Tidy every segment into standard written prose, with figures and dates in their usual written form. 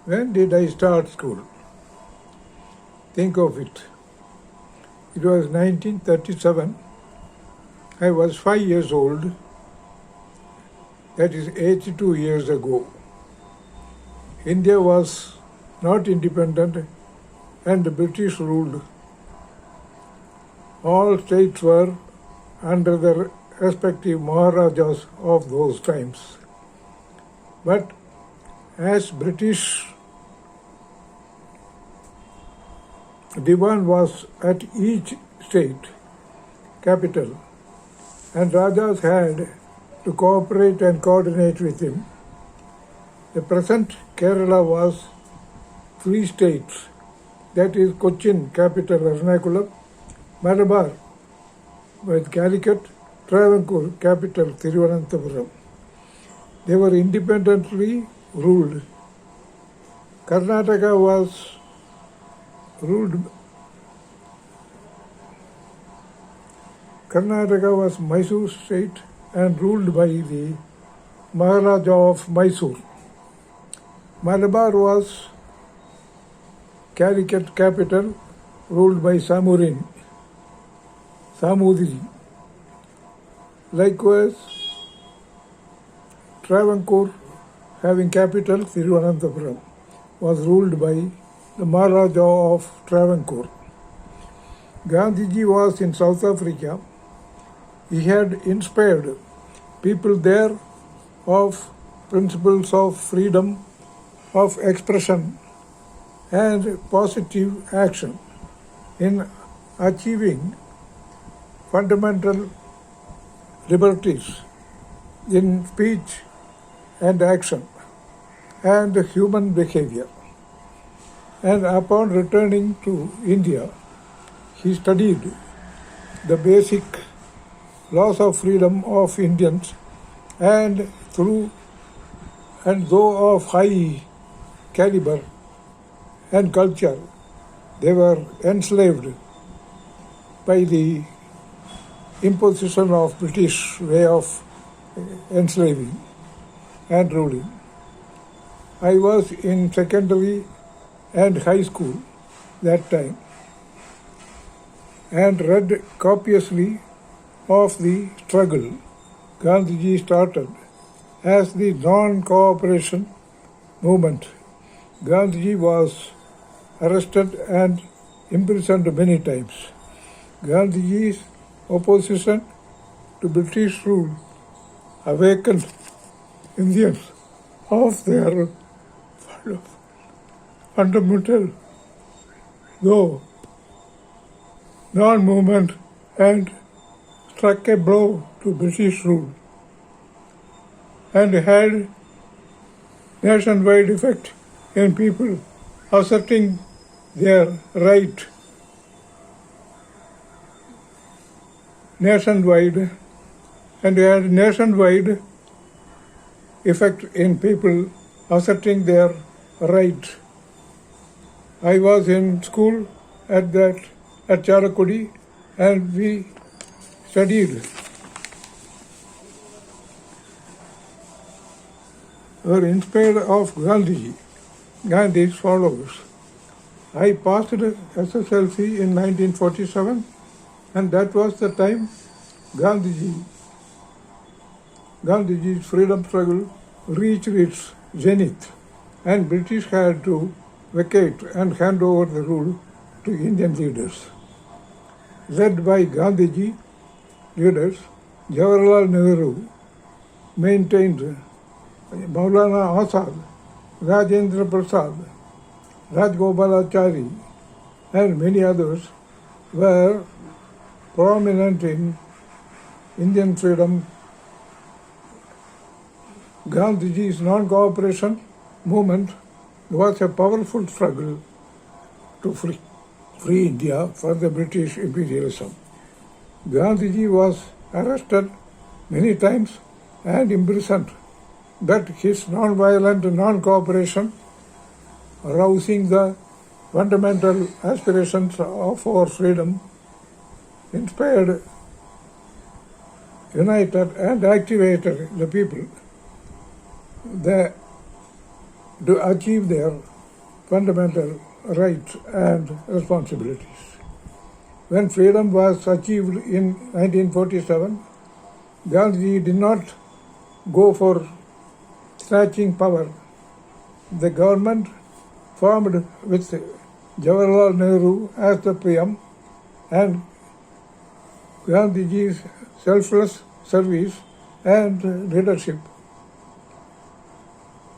When did I start school? Think of it. It was 1937. I was 5 years old. That is 82 years ago. India was not independent and the British ruled. All states were under the respective Maharajas of those times. But as British Diwan was at each state capital and Rajas had to cooperate and coordinate with him. The present Kerala was 3 states, that is Cochin, capital Ernakulam, Malabar with Calicut, Travancore, capital Thiruvananthapuram. They were independently ruled. Karnataka was Mysore state and ruled by the Maharaja of Mysore. Malabar was Calicut capital ruled by Samudri. Likewise, Travancore, having capital Thiruvananthapuram, was ruled by the Maharaja of Travancore. Gandhiji was in South Africa. He had inspired people there of principles of freedom of expression and positive action in achieving fundamental liberties in speech and action and human behavior. And upon returning to India, he studied the basic laws of freedom of Indians and though of high caliber and culture, they were enslaved by the imposition of British way of enslaving and ruling. I was in secondary and high school that time and read copiously of the struggle Gandhiji started as the non-cooperation movement. Gandhiji was arrested and imprisoned many times. Gandhiji's opposition to British rule awakened Indians of their fundamental, though non-movement, and struck a blow to British rule and had nationwide effect in people asserting their right nationwide and had nationwide effect in people asserting their right. I was in school at Chalakudy and we studied. Were inspired of Gandhiji. Gandhi follows. I passed SSLC in 1947 and that was the time Gandhiji's freedom struggle reached its zenith and British had to vacate and hand over the rule to Indian leaders. Led by Gandhiji leaders, Jawaharlal Nehru maintained Maulana Azad, Rajendra Prasad, Rajgopalachari and many others were prominent in Indian freedom. Gandhiji's non-cooperation movement was a powerful struggle to free India from the British imperialism. Gandhiji was arrested many times and imprisoned, but his non-violent non-cooperation, arousing the fundamental aspirations of our freedom, inspired, united and activated the people to achieve their fundamental rights and responsibilities. When freedom was achieved in 1947, Gandhi did not go for snatching power. The government formed with Jawaharlal Nehru as the PM, and Gandhiji's selfless service and leadership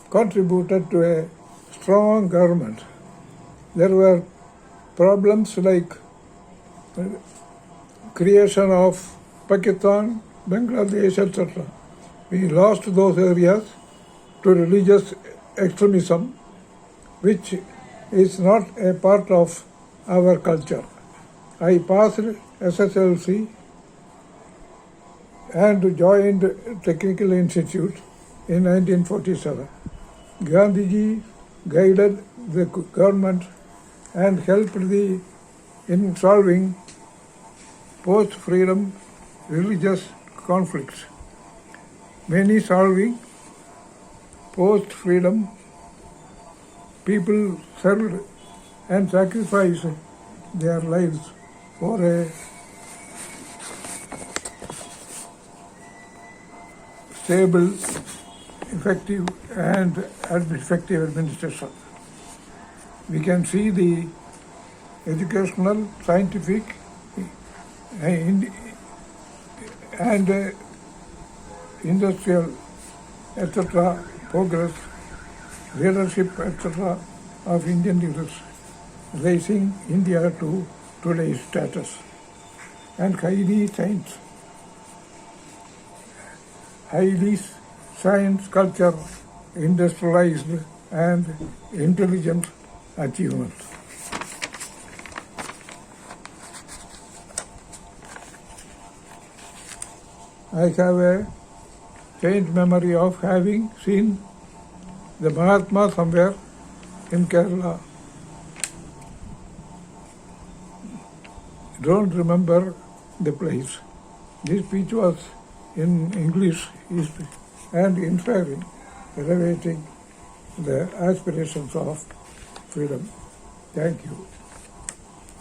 contributed to a strong government. There were problems like creation of Pakistan, Bangladesh, etc. We lost those areas to religious extremism, which is not a part of our culture. I passed SSLC and joined Technical Institute in 1947. Gandhiji guided the government and helped in solving post-freedom religious conflicts. Many solving post-freedom people served and sacrificed their lives for a stable, effective and effective administration. We can see the educational, scientific and industrial, etc. progress, leadership, etc. of Indian leaders, raising India to today's status, and highly science, culture, industrialized and intelligent achievement. I have a faint memory of having seen the Mahatma somewhere in Kerala. Don't remember the place. This speech was in English and inspiring, elevating the aspirations of freedom. Thank you.